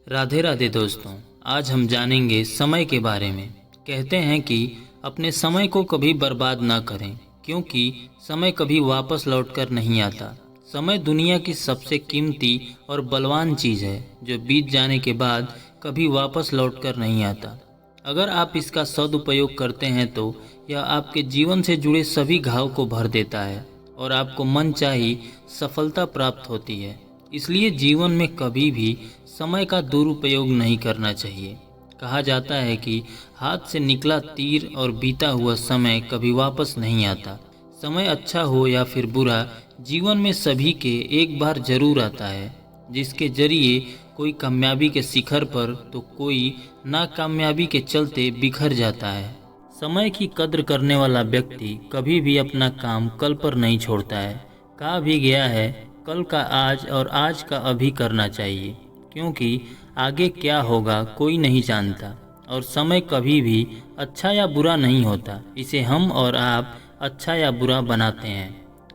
राधे राधे दोस्तों, आज हम जानेंगे समय के बारे में। कहते हैं कि अपने समय को कभी बर्बाद ना करें, क्योंकि समय कभी वापस लौटकर नहीं आता। समय दुनिया की सबसे कीमती और बलवान चीज़ है, जो बीत जाने के बाद कभी वापस लौटकर नहीं आता। अगर आप इसका सदुपयोग करते हैं तो यह आपके जीवन से जुड़े सभी घाव को भर देता है और आपको मनचाही सफलता प्राप्त होती है। इसलिए जीवन में कभी भी समय का दुरुपयोग नहीं करना चाहिए। कहा जाता है कि हाथ से निकला तीर और बीता हुआ समय कभी वापस नहीं आता। समय अच्छा हो या फिर बुरा, जीवन में सभी के एक बार जरूर आता है, जिसके जरिए कोई कामयाबी के शिखर पर तो कोई नाकामयाबी के चलते बिखर जाता है। समय की कद्र करने वाला व्यक्ति कभी भी अपना काम कल पर नहीं छोड़ता है। कहा भी गया है, कल का आज और आज का अभी करना चाहिए, क्योंकि आगे क्या होगा कोई नहीं जानता। और समय कभी भी अच्छा या बुरा नहीं होता, इसे हम और आप अच्छा या बुरा बनाते हैं।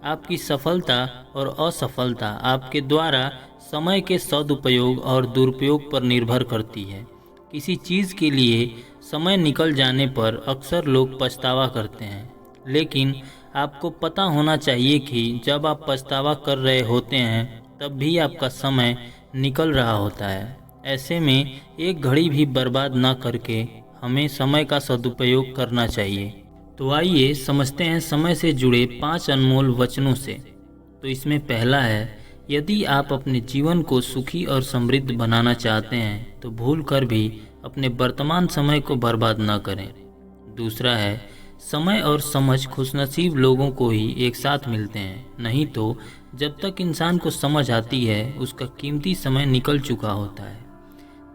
आपकी सफलता और असफलता आपके द्वारा समय के सदुपयोग और दुरुपयोग पर निर्भर करती है। किसी चीज़ के लिए समय निकल जाने पर अक्सर लोग पछतावा करते हैं, लेकिन आपको पता होना चाहिए कि जब आप पछतावा कर रहे होते हैं तब भी आपका समय निकल रहा होता है। ऐसे में एक घड़ी भी बर्बाद ना करके हमें समय का सदुपयोग करना चाहिए। तो आइए समझते हैं समय से जुड़े 5 अनमोल वचनों से। तो इसमें पहला है, यदि आप अपने जीवन को सुखी और समृद्ध बनाना चाहते हैं तो भूल कर भी अपने वर्तमान समय को बर्बाद ना करें। दूसरा है, समय और समझ खुशनसीब लोगों को ही एक साथ मिलते हैं, नहीं तो जब तक इंसान को समझ आती है उसका कीमती समय निकल चुका होता है।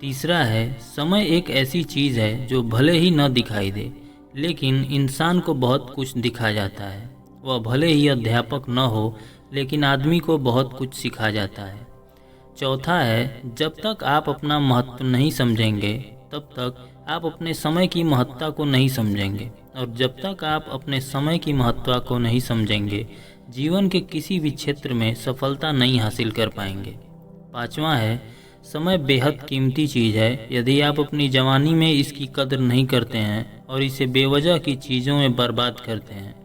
तीसरा है, समय एक ऐसी चीज़ है जो भले ही न दिखाई दे, लेकिन इंसान को बहुत कुछ दिखा जाता है। वह भले ही अध्यापक न हो, लेकिन आदमी को बहुत कुछ सिखा जाता है। चौथा है, जब तक आप अपना महत्व नहीं समझेंगे तब तक आप अपने समय की महत्ता को नहीं समझेंगे, और जब तक आप अपने समय की महत्ता को नहीं समझेंगे जीवन के किसी भी क्षेत्र में सफलता नहीं हासिल कर पाएंगे। पांचवा है, समय बेहद कीमती चीज़ है। यदि आप अपनी जवानी में इसकी कदर नहीं करते हैं और इसे बेवजह की चीज़ों में बर्बाद करते हैं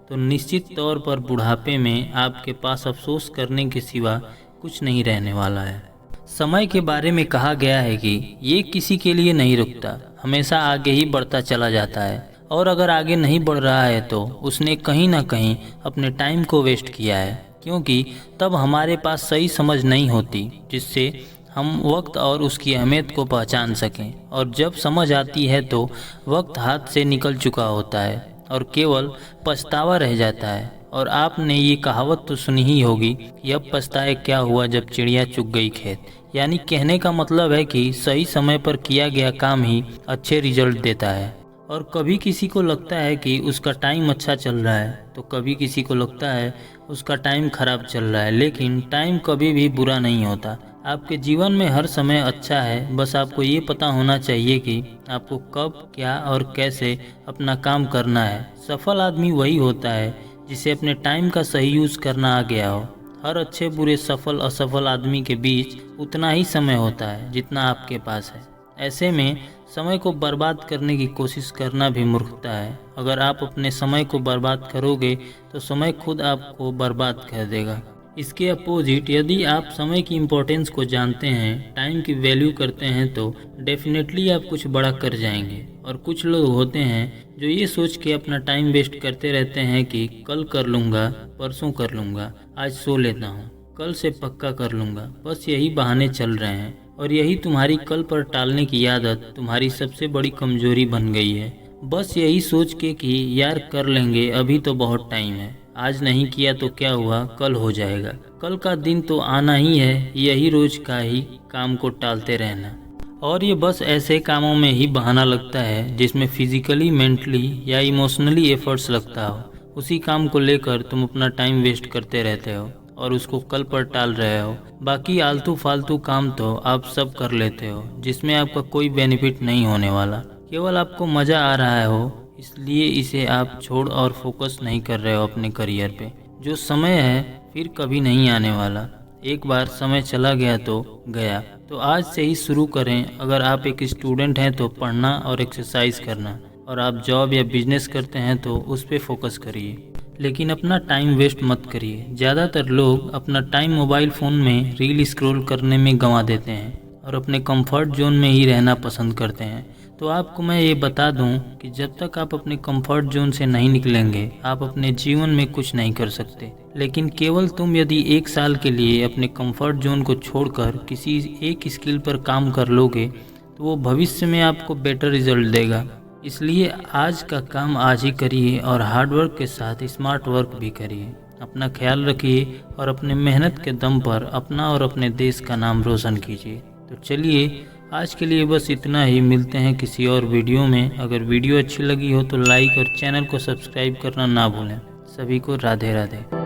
तो निश्चित तौर पर बुढ़ापे में आपके पास अफसोस करने के सिवा कुछ नहीं रहने वाला है। समय के बारे में कहा गया है कि ये किसी के लिए नहीं रुकता, हमेशा आगे ही बढ़ता चला जाता है, और अगर आगे नहीं बढ़ रहा है तो उसने कहीं ना कहीं अपने टाइम को वेस्ट किया है, क्योंकि तब हमारे पास सही समझ नहीं होती जिससे हम वक्त और उसकी अहमियत को पहचान सकें। और जब समझ आती है तो वक्त हाथ से निकल चुका होता है और केवल पछतावा रह जाता है। और आपने ये कहावत तो सुनी ही होगी कि अब पछताए क्या हुआ जब चिड़िया चुग गई खेत। यानी कहने का मतलब है कि सही समय पर किया गया काम ही अच्छे रिजल्ट देता है। और कभी किसी को लगता है कि उसका टाइम अच्छा चल रहा है, तो कभी किसी को लगता है उसका टाइम खराब चल रहा है, लेकिन टाइम कभी भी बुरा नहीं होता। आपके जीवन में हर समय अच्छा है, बस आपको ये पता होना चाहिए कि आपको कब, क्या और कैसे अपना काम करना है। सफल आदमी वही होता है जिसे अपने टाइम का सही यूज़ करना आ गया हो। हर अच्छे बुरे सफल असफल आदमी के बीच उतना ही समय होता है जितना आपके पास है। ऐसे में समय को बर्बाद करने की कोशिश करना भी मूर्खता है। अगर आप अपने समय को बर्बाद करोगे तो समय खुद आपको बर्बाद कर देगा। इसके अपोजिट, यदि आप समय की इम्पोर्टेंस को जानते हैं, टाइम की वैल्यू करते हैं, तो डेफिनेटली आप कुछ बड़ा कर जाएंगे। और कुछ लोग होते हैं जो ये सोच के अपना टाइम वेस्ट करते रहते हैं कि कल कर लूँगा, परसों कर लूँगा, आज सो लेता हूँ, कल से पक्का कर लूँगा। बस यही बहाने चल रहे हैं, और यही तुम्हारी कल पर टालने की आदत तुम्हारी सबसे बड़ी कमजोरी बन गई है। बस यही सोच के कि यार कर लेंगे, अभी तो बहुत टाइम है, आज नहीं किया तो क्या हुआ, कल हो जाएगा, कल का दिन तो आना ही है, यही रोज का ही काम को टालते रहना। और ये बस ऐसे कामों में ही बहाना लगता है जिसमें फिजिकली, मेंटली या इमोशनली एफर्ट्स लगता हो। उसी काम को लेकर तुम अपना टाइम वेस्ट करते रहते हो और उसको कल पर टाल रहे हो। बाकी आलतू फालतू काम तो आप सब कर लेते हो जिसमें आपका कोई बेनिफिट नहीं होने वाला, केवल आपको मज़ा आ रहा हो, इसलिए इसे आप छोड़ और फोकस नहीं कर रहे हो अपने करियर पे। जो समय है फिर कभी नहीं आने वाला, एक बार समय चला गया तो गया। तो आज से ही शुरू करें। अगर आप एक स्टूडेंट हैं तो पढ़ना और एक्सरसाइज करना, और आप जॉब या बिजनेस करते हैं तो उस पर फोकस करिए। लेकिन अपना टाइम वेस्ट मत करिए। ज़्यादातर लोग अपना टाइम मोबाइल फ़ोन में रील स्क्रॉल करने में गंवा देते हैं और अपने कंफर्ट जोन में ही रहना पसंद करते हैं। तो आपको मैं ये बता दूं कि जब तक आप अपने कंफर्ट जोन से नहीं निकलेंगे, आप अपने जीवन में कुछ नहीं कर सकते। लेकिन केवल तुम यदि 1 साल के लिए अपने कंफर्ट जोन को छोड़कर किसी एक स्किल पर काम कर लोगे तो वो भविष्य में आपको बेटर रिजल्ट देगा। इसलिए आज का काम आज ही करिए और हार्डवर्क के साथ स्मार्ट वर्क भी करिए। अपना ख्याल रखिए और अपने मेहनत के दम पर अपना और अपने देश का नाम रोशन कीजिए। तो चलिए आज के लिए बस इतना ही। मिलते हैं किसी और वीडियो में। अगर वीडियो अच्छी लगी हो तो लाइक और चैनल को सब्सक्राइब करना ना भूलें। सभी को राधे राधे।